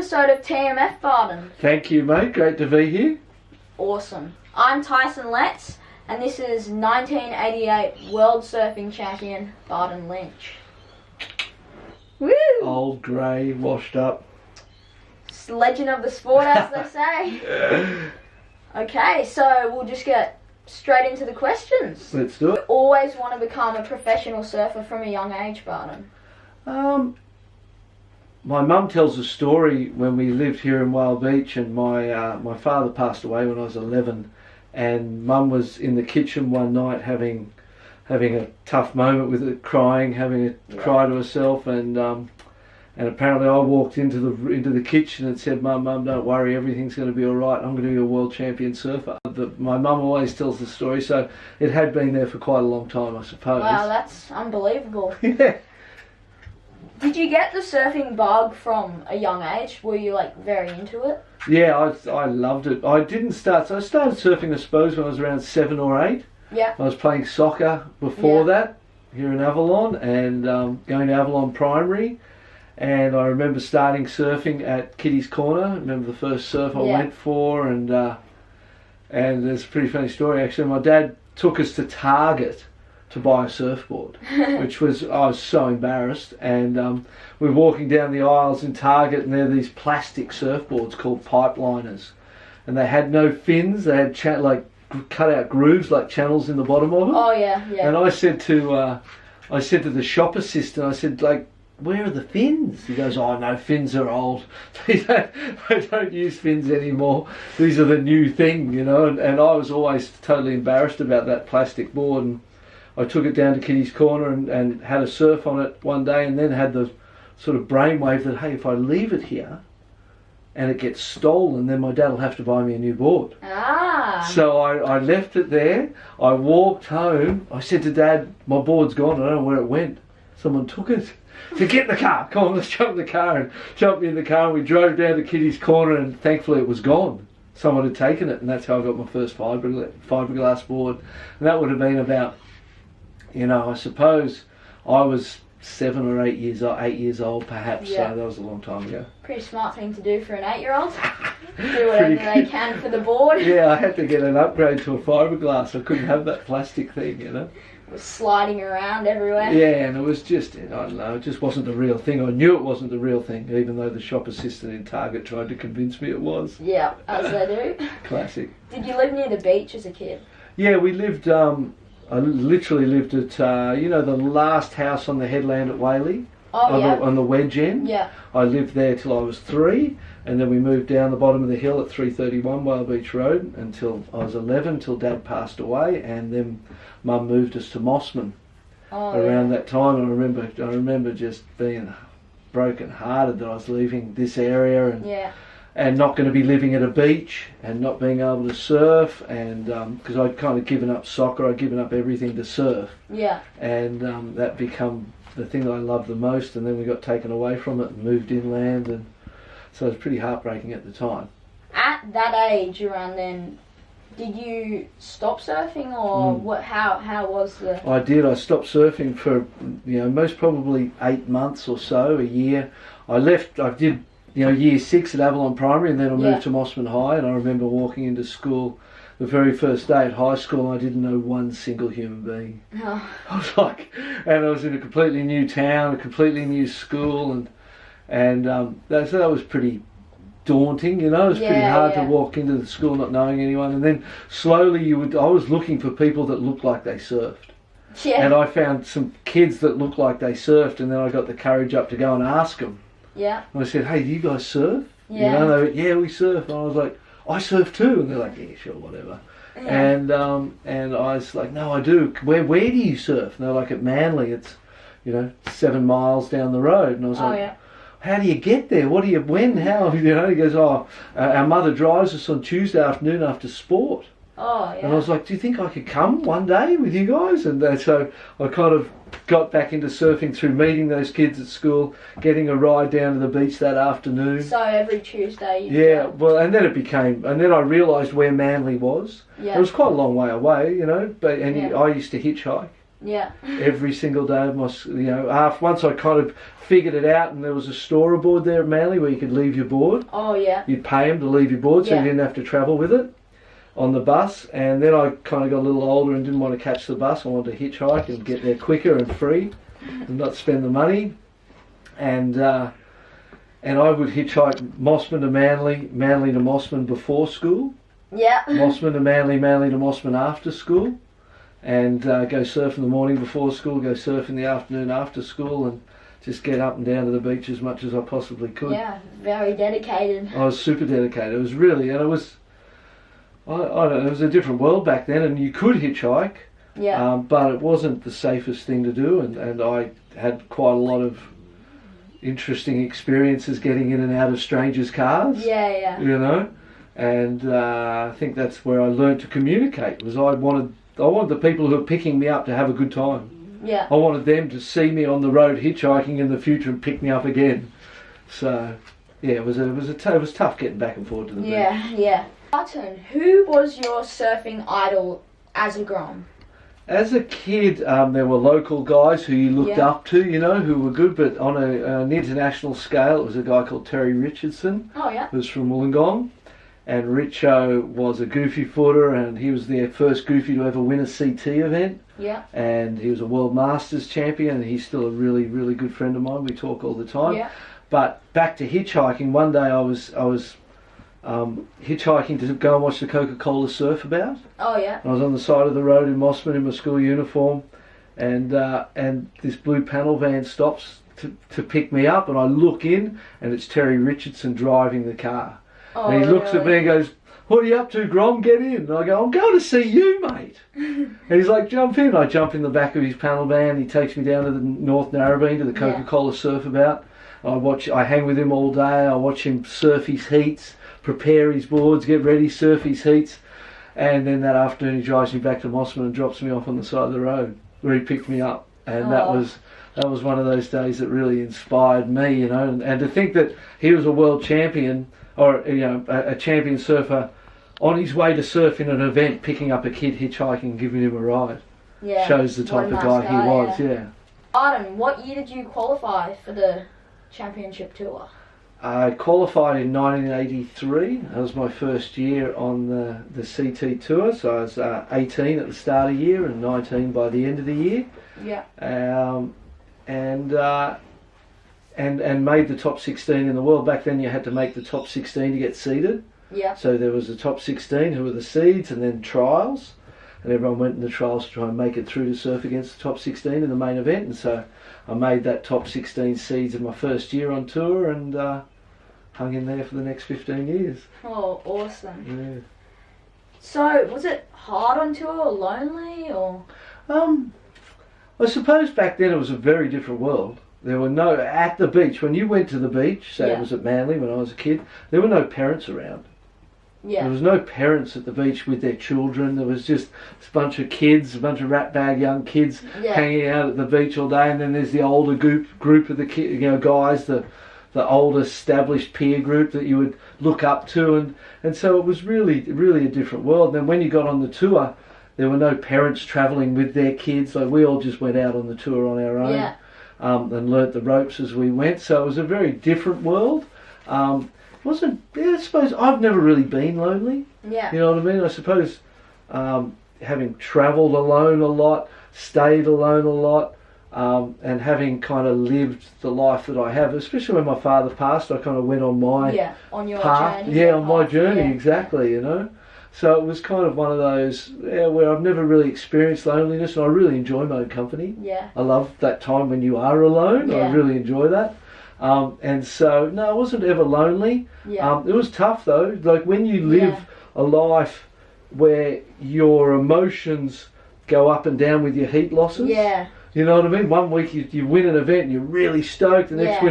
episode of TMF, Barton. Thank you, mate. Great to be here. Awesome. I'm Tyson Letts, and this is 1988 World Surfing Champion Barton Lynch. Woo! Old, grey, washed up. Legend of the sport, as they say. Okay, so we'll just get straight into the questions. Let's do it. Always want to become a professional surfer from a young age, Barton? My mum tells a story when we lived here in Whale Beach, and my father passed away when I was 11, and Mum was in the kitchen one night having a tough moment with it, crying, having a cry to herself, and apparently I walked into the kitchen and said, Mum, don't worry, everything's going to be all right. I'm going to be a world champion surfer. My mum always tells the story, so it had been there for quite a long time, I suppose. Wow, that's unbelievable. Yeah. Did you get the surfing bug from a young age? Were you very into it? Yeah, I loved it. I started surfing, I suppose, when I was around 7 or 8. Yeah. I was playing soccer before that here in Avalon, and going to Avalon Primary. And I remember starting surfing at Kitty's Corner. I remember the first surf I went for, and there's a pretty funny story actually. My dad took us to Target to buy a surfboard, I was so embarrassed. And we were walking down the aisles in Target, and there are these plastic surfboards called pipeliners, and they had no fins. They had cut out grooves like channels in the bottom of them. Oh yeah, yeah. And I said to the shop assistant, I said, where are the fins? He goes, oh no, fins are old. They don't use fins anymore. These are the new thing, you know. And I was always totally embarrassed about that plastic board. And I took it down to Kitty's Corner and had a surf on it one day, and then had the sort of brainwave that, hey, if I leave it here and it gets stolen, then my dad will have to buy me a new board. Ah. So I left it there. I walked home. I said to Dad, my board's gone. I don't know where it went. Someone took it. To get in the car, come on, let's jump in the car. And jumped in the car, and we drove down to Kitty's Corner, and thankfully it was gone. Someone had taken it, and that's how I got my first fiberglass board. And that would have been about, I suppose I was 7 or 8 years old perhaps, so that was a long time ago. Pretty smart thing to do for an 8-year-old. Do whatever they can for the board. Yeah, I had to get an upgrade to a fiberglass. I couldn't have that plastic thing, It was sliding around everywhere. Yeah, and it was just, I don't know, it just wasn't the real thing. I knew it wasn't the real thing, even though the shop assistant in Target tried to convince me it was. Yeah, as they do. Classic. Did you live near the beach as a kid? Yeah, we lived, I literally lived at, the last house on the headland at Whaley? Oh, on the wedge end. Yeah. I lived there till I was 3, and then we moved down the bottom of the hill at 331 Whale Beach Road until I was 11, till Dad passed away, and then Mum moved us to Mossman around that time. And I remember just being broken hearted that I was leaving this area and not going to be living at a beach and not being able to surf, and because I'd kind of given up soccer, I'd given up everything to surf. Yeah. And that become the thing that I loved the most, and then we got taken away from it and moved inland, and so it was pretty heartbreaking at the time. At that age, around then, did you stop surfing, or what? How was the? I did. I stopped surfing for most probably 8 months or so, a year. I did year 6 at Avalon Primary, and then I moved to Mossman High. And I remember walking into school the very first day at high school, and I didn't know one single human being. Oh. I was and I was in a completely new town, a completely new school, and that was pretty daunting, It was pretty hard to walk into the school not knowing anyone, and then slowly I was looking for people that looked like they surfed. Yeah. And I found some kids that looked like they surfed, and then I got the courage up to go and ask them. Yeah. And I said, hey, do you guys surf? Yeah. And they went, yeah, we surf. And I was like, I surf too. And they're like, yeah, sure, whatever. Yeah. And I was like, no, I do. Where do you surf? And they're like, at Manly. It's, 7 miles down the road. And I was like, how do you get there? When, how? He goes, our mother drives us on Tuesday afternoon after sport. Oh, yeah. And I was like, do you think I could come one day with you guys? And so I kind of got back into surfing through meeting those kids at school, getting a ride down to the beach that afternoon. So every Tuesday well, and then I realised where Manly was. Yeah. It was quite a long way away, but I used to hitchhike. Yeah. Every single day of my, once I kind of figured it out, and there was a store aboard there at Manly where you could leave your board. Oh, yeah. You'd pay them to leave your board, so Yeah. you didn't have to travel with it on the bus. And then I kind of got a little older and didn't want to catch the bus. I wanted to hitchhike and get there quicker and free and not spend the money. And I would hitchhike Mossman to Manly, Manly to Mossman before school, Yeah. Mossman to Manly, Manly to Mossman after school, and go surf in the morning before school, go surf in the afternoon after school, and just get up and down to the beach as much as I possibly could. Yeah, very dedicated. I was super dedicated. It was really, and it was, I don't know, it was a different world back then, and you could hitchhike, Yeah. but it wasn't the safest thing to do, and I had quite a lot of interesting experiences getting in and out of strangers' cars. Yeah. You know, and I think that's where I learned to communicate. Was I wanted the people who were picking me up to have a good time. Yeah. I wanted them to see me on the road hitchhiking in the future and pick me up again. So yeah, it was tough getting back and forth to the beach. Yeah. Barton, who was your surfing idol as a grom? As a kid, there were local guys who you looked Yeah. up to, who were good, but on an international scale, it was a guy called Terry Richardson, Oh, yeah. who was from Wollongong. And Richo was a goofy footer, and he was the first goofy to ever win a CT event. Yeah. And he was a World Masters champion, and he's still a really, really good friend of mine. We talk all the time. Yeah. But back to hitchhiking, one day I was hitchhiking to go and watch the Coca-Cola surf about. Oh, yeah. I was on the side of the road in Mossman in my school uniform, and this blue panel van stops to pick me up, and I look in, and it's Terry Richardson driving the car. Oh, And he looks at me and goes, "What are you up to, Grom? Get in." And I go, "I'm going to see you, mate." And he's like, "Jump in." I jump in the back of his panel van. He takes me down to the North Narrabeen to the Coca-Cola surf about. I hang with him all day. I watch him surf his heats, prepare his boards, get ready, surf his heats. And then that afternoon he drives me back to Mossman and drops me off on the side of the road where he picked me up. And that was one of those days that really inspired me, and to think that he was a world champion, or a champion surfer, on his way to surf in an event, picking up a kid hitchhiking and giving him a ride. Yeah. Shows the type of guy he was. Yeah. Barton, what year did you qualify for the championship tour? I qualified in 1983. That was my first year on the CT tour. So I was 18 at the start of the year and 19 by the end of the year. Yeah. And made the top 16 in the world. Back then you had to make the top 16 to get seeded. Yeah. So there was the top 16 who were the seeds, and then trials. And everyone went in the trials to try and make it through to surf against the top 16 in the main event. And so I made that top 16 seeds in my first year on tour, and hung in there for the next 15 years. Oh, awesome. Yeah. So, was it hard on tour or lonely, or? I suppose back then it was a very different world. There were at the beach, when you went to the beach, say it was at Manly when I was a kid, there were no parents around. Yeah. There was no parents at the beach with their children. There was just a bunch of kids, a bunch of ratbag young kids hanging out at the beach all day. And then there's the older group of the guys, the old established peer group that you would look up to. And so it was really, really a different world. And then when you got on the tour, there were no parents travelling with their kids. Like, we all just went out on the tour on our own. Yeah. And learnt the ropes as we went. So it was a very different world. I suppose I've never really been lonely. Yeah. You know what I mean? I suppose having travelled alone a lot, stayed alone a lot, and having kind of lived the life that I have, especially when my father passed, I kind of went on my on your path. journey. Yeah, on my journey, exactly, So it was kind of one of those where I've never really experienced loneliness, and I really enjoy my own company. Yeah. I love that time when you are alone. Yeah. I really enjoy that. And so, no, I wasn't ever lonely. Yeah. It was tough though. Like, when you live a life where your emotions go up and down with your heat losses. Yeah. You know what I mean? One week you win an event and you're really stoked. The next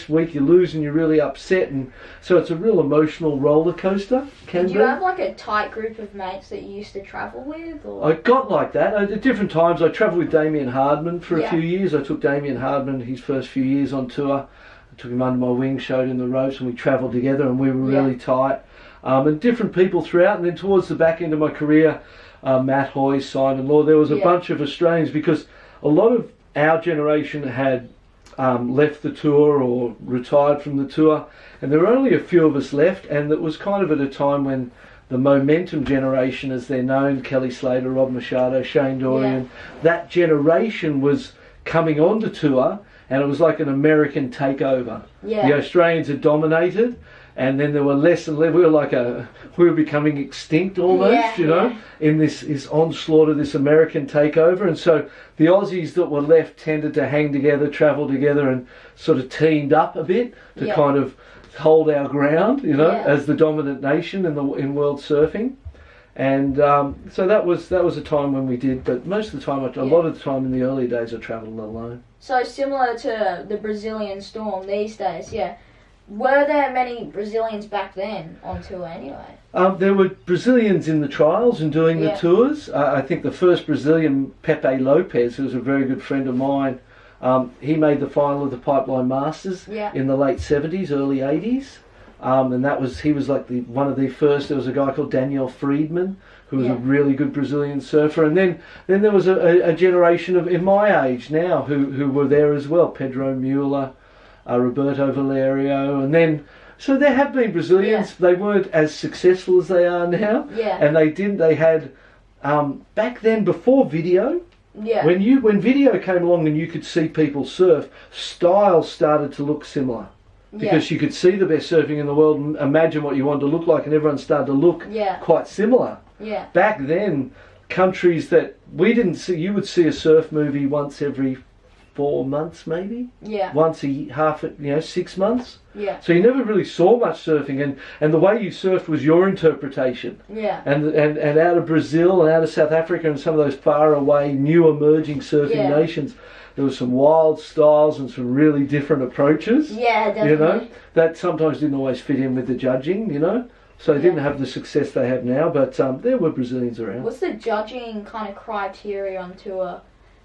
week you lose and you're really upset. And so it's a real emotional roller coaster. Did you have like a tight group of mates that you used to travel with? Or? I got like that. At different times I travelled with Damien Hardman for a few years. I took Damien Hardman his first few years on tour. I took him under my wing, showed him the ropes, and we travelled together, and we were really tight. and different people throughout. And then towards the back end of my career, Matt Hoy, Simon Law, there was a bunch of Australians, because a lot of our generation had left the tour or retired from the tour, and there were only a few of us left, and it was kind of at a time when the momentum generation, as they're known, Kelly Slater, Rob Machado, Shane Dorian, that generation was coming onto tour, and it was like an American takeover. The Australians had dominated, and then there were less and less. We were becoming extinct almost, in this onslaught of this American takeover. And so the Aussies that were left tended to hang together, travel together, and sort of teamed up a bit to kind of hold our ground, as the dominant nation in world surfing. And so that was a time when we did, but most of the time, a lot of the time in the early days, I travelled alone. So similar to the Brazilian storm these days, Were there many Brazilians back then on tour anyway? There were Brazilians in the trials and doing the tours. I think the first Brazilian, Pepe Lopez, who was a very good friend of mine, he made the final of the Pipeline Masters in the late 70s, early 80s. And he was like one of the first. There was a guy called Daniel Friedman, who was a really good Brazilian surfer. And then there was a generation of, in my age now, who were there as well. Pedro Mueller, Roberto Valerio, and then so there have been Brazilians. They weren't as successful as they are now, and they had back then, before video, when video came along and you could see people surf, styles started to look similar, because you could see the best surfing in the world and imagine what you wanted to look like, and everyone started to look quite similar. Back then, countries that we didn't see, you would see a surf movie once every 4 months, maybe. Once a 6 months. So you never really saw much surfing, and the way you surfed was your interpretation. And out of Brazil and out of South Africa and some of those far away, new emerging surfing nations, there was some wild styles and some really different approaches. Definitely. That sometimes didn't always fit in with the judging, So they didn't have the success they have now, but there were Brazilians around. What's the judging kind of criteria on tour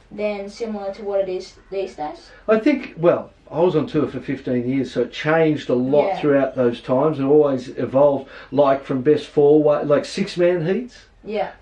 then similar to what it is these days? I think, well, I was on tour for 15 years, so it changed a lot throughout those times. It always evolved, like from best four-way, like six-man heats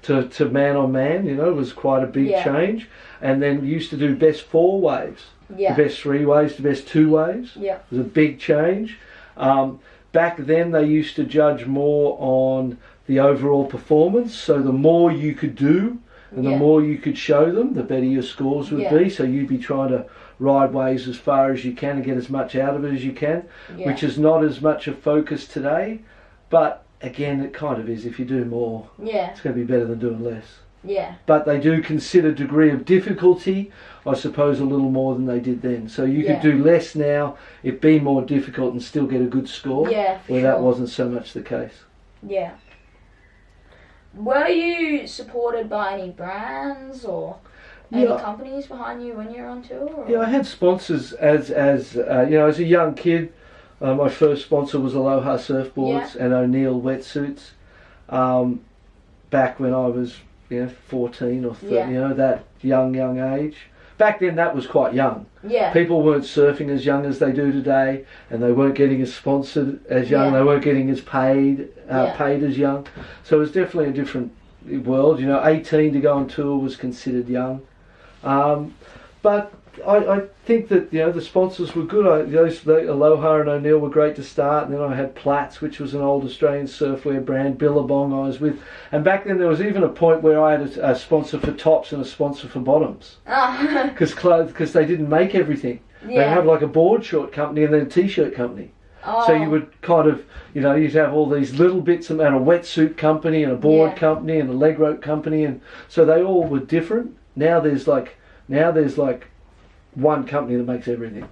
to man-on-man, was quite a big change. And then used to do best four waves, the best three waves, the best two waves. It was a big change. Back then they used to judge more on the overall performance, so the more you could do, and the more you could show them, the better your scores would be. So you'd be trying to ride waves as far as you can and get as much out of it as you can, which is not as much a focus today. But again, it kind of is. If you do more, it's going to be better than doing less. But they do consider degree of difficulty, I suppose, a little more than they did then. So you could do less now, it be more difficult, and still get a good score, where that wasn't so much the case. Were you supported by any brands or any companies behind you when you were on tour? Or? I had sponsors as a young kid. My first sponsor was Aloha Surfboards and O'Neill Wetsuits. Back when I was 14 or 13, that young age. Back then that was quite young. People weren't surfing as young as they do today, and they weren't getting as sponsored as young. They weren't getting as paid as young. So it was definitely a different world. 18 to go on tour was considered young. But I think that the sponsors were good. The Aloha and O'Neill were great to start, and then I had Platts, which was an old Australian surfwear brand. Billabong I was with, and back then there was even a point where I had a sponsor for tops and a sponsor for bottoms, because they didn't make everything. They have like a board short company and then a t-shirt company. So you would kind of, you'd have all these little bits, and a wetsuit company and a board company and a leg rope company, and so they all were different. Now there's like one company that makes everything.